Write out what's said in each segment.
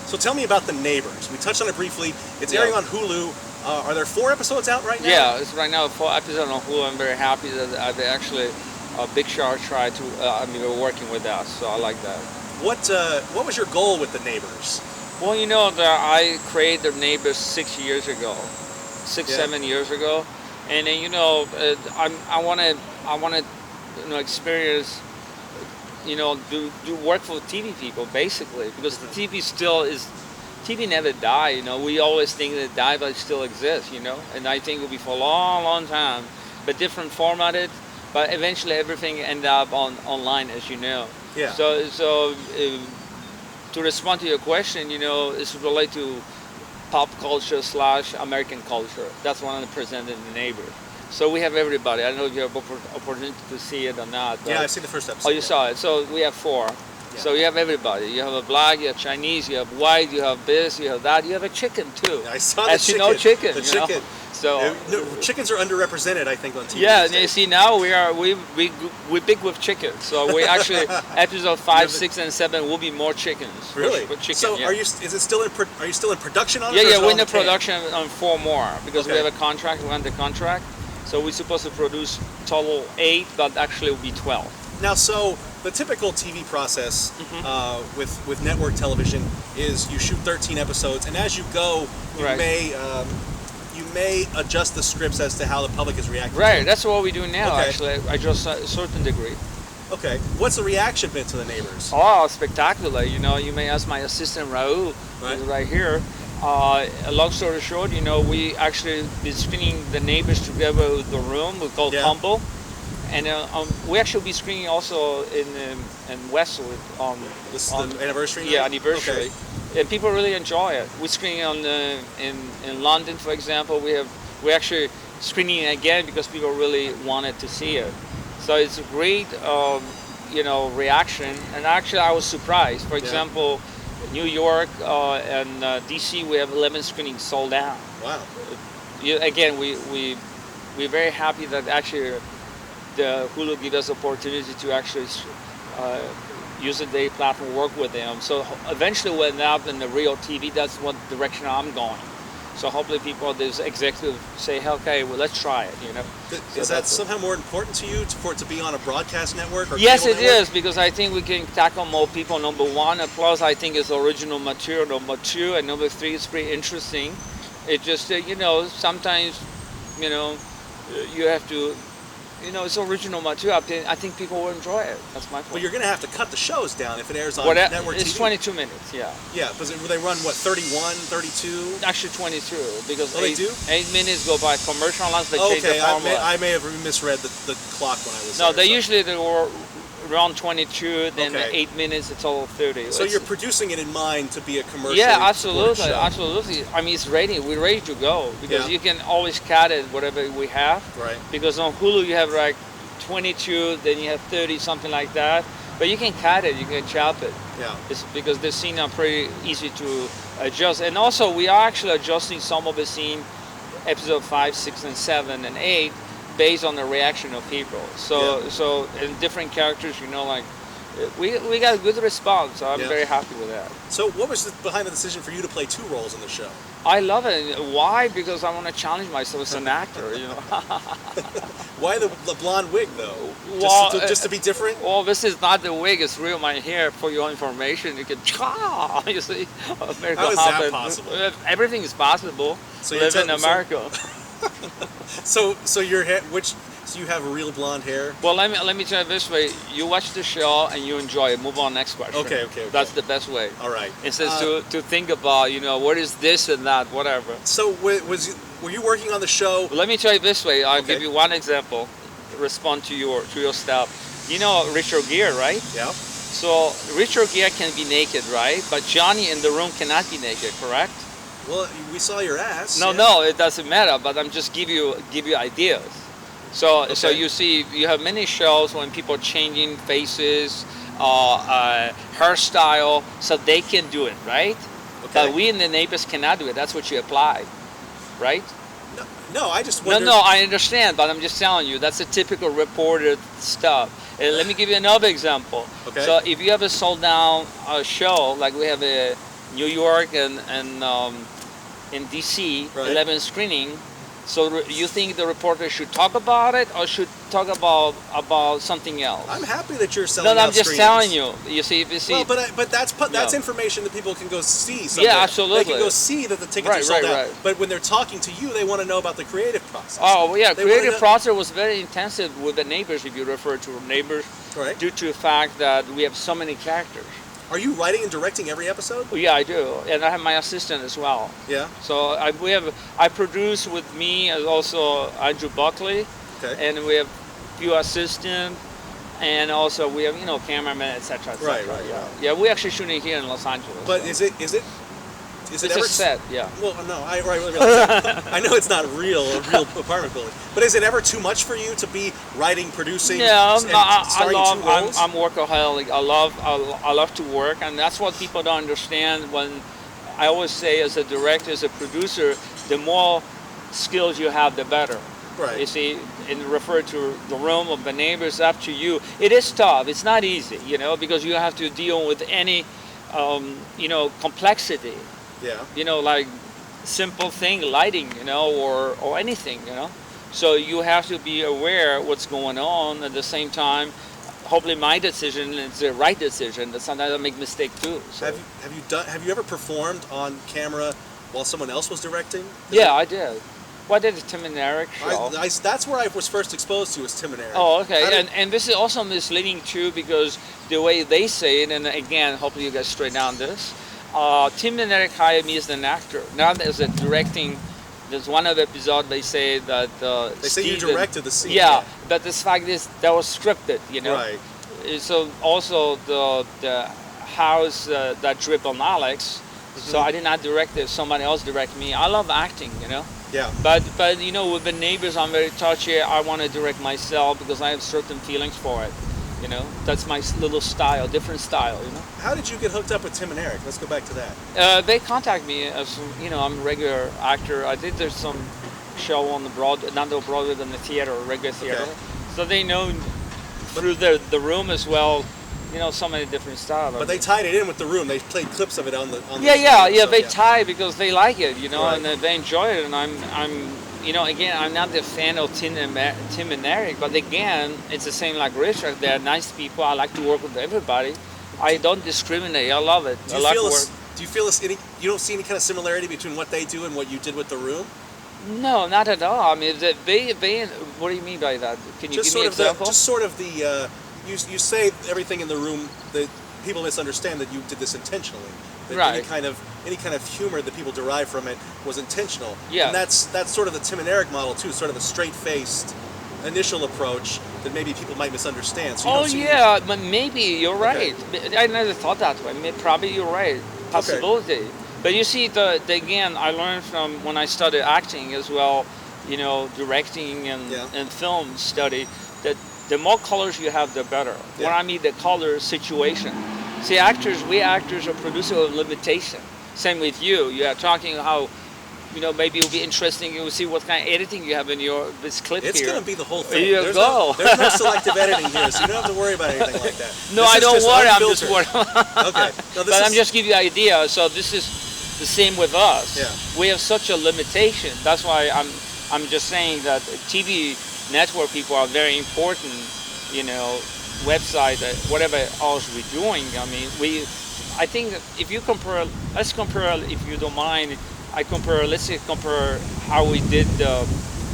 So tell me about The Neighbors. We touched on it briefly. It's airing on Hulu. Are there 4 episodes out right now? Yeah, it's right now 4 episodes on Hulu. I'm very happy that they actually, Big Shark tried to, they're working with us, so I like that. What was your goal with The Neighbors? Well, I created The Neighbors 6 years ago, 7 years ago, and then I want to experience, do work for TV people basically, because the TV never die. We always think that it died, but it still exists. And I think it will be for a long, long time, but different formatted. But eventually, everything end up online, as you know. Yeah. So. To respond to your question, it's related to pop culture / American culture. That's what I'm presenting in The Neighbors. So we have everybody. I don't know if you have opportunity to see it or not. Yeah, I've seen the first episode. Oh, you saw it. So we have 4. Yeah. So you have everybody. You have a black, you have Chinese, you have white, you have this, you have that. You have a chicken too. Yeah, I saw the chicken. As chicken. The chicken. So chickens are underrepresented, I think, on TV. Yeah, and you see now we big with chickens. So we actually episode 5, 6, and 7 will be more chickens. Really? For chicken, so yeah. Are you still in production on it? Yeah, we're in the production on 4 more because we have a contract. We're under contract. So we're supposed to produce total 8, but actually it will be 12. Now, so the typical TV process with network television is you shoot 13 episodes, and as you go, you may adjust the scripts as to how the public is reacting. Right, that's what we do now. Actually, I just a certain degree. Okay, what's the reaction been to The Neighbors? Oh, spectacular! You may ask my assistant Raul, who's right here. Long story short, we actually been screening The Neighbors together with The Room. We call Combo, and we actually be screening also in Westwood. This is the anniversary. Yeah, anniversary. Okay. And people really enjoy it. We're screening in London, for example. We're actually screening it again because people really wanted to see it. So it's a great, reaction. And actually, I was surprised. For example, New York and DC, we have 11 screenings sold out. Wow. Again, we're very happy that actually the Hulu gives us opportunity to actually use the platform, work with them. So eventually we'll end up in the real TV. That's what direction I'm going. So hopefully these executives say, okay, well, let's try it, Is that somehow more important to you for it to be on a broadcast network? Or yes, it is, because I think we can tackle more people, number 1. And plus, I think it's original material, number 2. And number 3, it's pretty interesting. It just, sometimes, you have to, it's original material. I think people will enjoy it. That's my point. But you're going to have to cut the shows down if it airs on network TV. It's 22 minutes, yeah. Yeah, because they run, 31, 32? Actually 22, because they do? 8 minutes go by commercial unless they change the formula. I may have misread the clock when I was No, there. They were around 22, then 8 minutes, it's all 30. So you're producing it in mind to be a commercial. Yeah, absolutely. I mean, it's ready. We're ready to go because you can always cut it, whatever we have. Right. Because on Hulu you have like 22, then you have 30, something like that. But you can cut it, you can chop it. Yeah. It's because the scenes are pretty easy to adjust. And also we are actually adjusting some of the scene, episode 5, 6, and 7, and 8, based on the reaction of people. So in different characters, we got a good response. So I'm very happy with that. So what was behind the decision for you to play 2 roles in the show? I love it. Why? Because I want to challenge myself as an actor. Why the blonde wig though? Just to be different? Well, this is not the wig. It's real my hair. For your information, you can you see. How is that possible? Everything is possible. So live in America. So your hair, so you have real blonde hair? Well, let me tell you this way: you watch the show and you enjoy it. Move on, next question. Okay. That's the best way. All right. Instead to think about what is this and that, whatever. So were you working on the show? Well, let me tell you this way. I'll give you one example. Respond to your stuff. Richard Gere, right? Yeah. So Richard Gere can be naked, right? But Johnny in the room cannot be naked, correct? Well, we saw your ass. No, it doesn't matter. But I'm just give you ideas. So you see, you have many shows when people changing faces, hairstyle, so they can do it, right? Okay. But we in The Neighbors cannot do it. That's what you apply, right? No, I just wondered. No, I understand, but I'm just telling you, that's a typical reported stuff. And let me give you another example. Okay. So if you have a sold-down show, like we have a New York and in DC, 11 screening. So you think the reporter should talk about it or should talk about something else? I'm happy that you're selling. No, I'm just telling you. You see. Well, but that's information that people can go see. Someday. Yeah, absolutely. They can go see that the tickets are sold out. But when they're talking to you, they want to know about the creative process. Oh, well, yeah, creative process was very intensive with the Neighbors. If you refer to Neighbors, due to the fact that we have so many characters. Are you writing and directing every episode? Well, yeah, I do, and I have my assistant as well. Yeah. So I produce with me as also Andrew Buckley, and we have a few assistants, and also we have cameramen, etc. Right. Yeah, we're actually shooting here in Los Angeles. But so. Is it ever a set? Yeah. Well, no, I know it's not a real apartment building, but is it ever too much for you to be writing, producing? Yeah, I'm workaholic. I love to work, and that's what people don't understand. When I always say, as a director, as a producer, the more skills you have, the better. Right. You see, and refer to the room of the Neighbors, up to you. It is tough. It's not easy, because you have to deal with any, complexity. Yeah. Like simple thing, lighting, or anything, So you have to be aware what's going on at the same time. Hopefully my decision is the right decision, but sometimes I make mistakes too. So. Have you ever performed on camera while someone else was directing? Yeah, I did. Well, I did a Tim and Eric show. That's where I was first exposed to was Tim and Eric. Oh, okay. And this is also misleading too, because the way they say it, and again, hopefully you guys straighten out this. Tim and Eric hired me as an actor, not as a directing. There's one of the episodes they say that they say you directed the scene. Yeah, but the fact is that was scripted, Right. So also the house that drip on Alex. So I did not direct it. Somebody else directed me. I love acting, Yeah. But with the Neighbors, I'm very touchy. I want to direct myself because I have certain feelings for it. That's my little style, different style. How did you get hooked up with Tim and Eric? Let's go back to that. They contact me as I'm a regular actor. I did there's some show on the not the Broadway, than the theater, regular theater. Okay. So they know through the room as well. So many different styles. But they tied it in with the room. They played clips of it on the. They tie because they like it, and they enjoy it. And I'm. Again, I'm not the fan of Tim and Eric, but again, it's the same like RiffTrax. They're nice people. I like to work with everybody. I don't discriminate. I love it. Do you feel you don't see any kind of similarity between what they do and what you did with the room? No, not at all. I mean, they what do you mean by that? Can you give me an example? Just sort of the, you say everything in the room that people misunderstand that you did this intentionally. That any kind of humor that people derive from it was intentional. Yeah. And that's sort of the Tim and Eric model too, sort of a straight-faced initial approach that maybe people might misunderstand. So but maybe you're right. Okay. I never thought that way. Probably you're right. Possibility. Okay. But you see, again, I learned from when I started acting as well, directing and film study, that the more colors you have, the better. Yeah. When I mean the color situation. See, we actors are producers of limitation. Same with you. You are talking how, maybe it'll be interesting. You'll see what kind of editing you have in this clip it's here. It's going to be the whole thing. There's no selective editing here, so you don't have to worry about anything like that. No, I don't worry. I'm just worried. Okay. No, but I'm just giving you an idea. So this is the same with us. Yeah. We have such a limitation. That's why I'm just saying that TV network people are very important, website, whatever else we're doing. I mean, I think that if you compare, let's compare, if you don't mind, let's compare how we did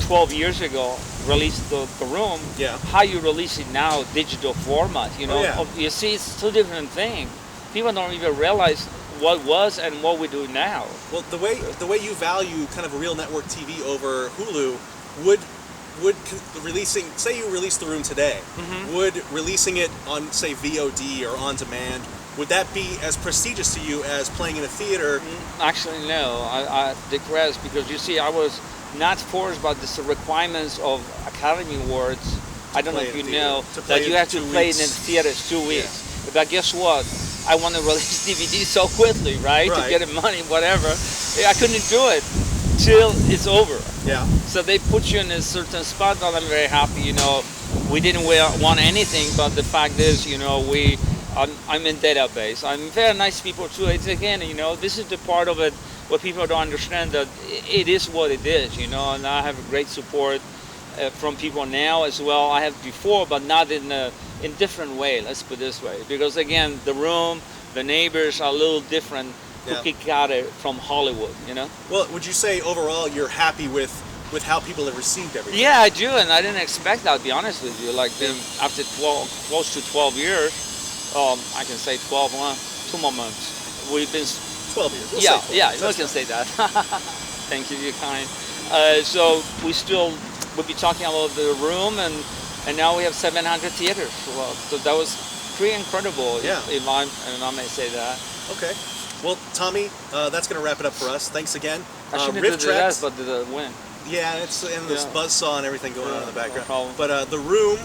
12 years ago, release the room, how you release it now, digital format, You see, it's two different things. People don't even realize what was and what we do now. Well, the way you value kind of a real network TV over Hulu would releasing, say you release the room today, would releasing it on, say, VOD or on demand, would that be as prestigious to you as playing in a theater? Actually, no. I digress, because you see, I was not forced by the requirements of Academy Awards. I don't know if you know that you have to play it in theaters 2 weeks. Yeah. But guess what? I want to release DVD so quickly, right? To get money, whatever. I couldn't do it till it's over. Yeah. So they put you in a certain spot, and I'm very happy. We didn't want anything, but the fact is, I'm in database. I'm very nice people too. It's again, you know, this is the part of it where people don't understand that it is what it is, you know. And I have great support from people now as well. I have before, but not in different way. Let's put it this way, because again, the room, the neighbors are a little different. Cookie cutter from Hollywood, you know. Well, would you say overall you're happy with how people have received everything? Yeah, I do, and I didn't expect that, to be honest with you. Like, after close to 12 years, I can say 12, 2 more months. We've been 12 years. We'll yeah, say 12. Yeah, we can say that. Thank you, you're kind. So we still will be talking about the room, and now we have 700 theaters. So that was pretty incredible. If I may say that. Okay. Well, Tommy, that's going to wrap it up for us. Thanks again. I shouldn't have did that, but the win. Yeah, it's and this buzzsaw and everything going on in the background. No, but The Room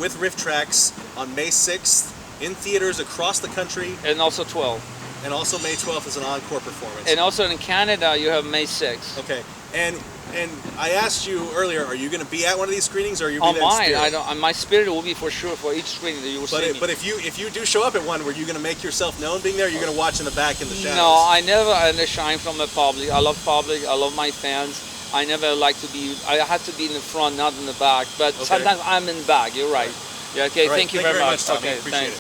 with RiffTrax on May 6th in theaters across the country. And also 12. And also May 12th is an encore performance. And also in Canada, you have May 6th. Okay. And I asked you earlier, are you going to be at one of these screenings, or are you be there in spirit? I don't. On my spirit will be for sure for each screening that you will see me. But if you do show up at one, were you going to make yourself known being there? Or are you going to watch in the back in the shadows? No, I never shine from the public. I love public. I love my fans. I never like to be. I have to be in the front, not in the back. But sometimes I'm in the back. You're right. Yeah. Okay. Right. Thank you very much. Tommy. Okay. Appreciate Thanks. it.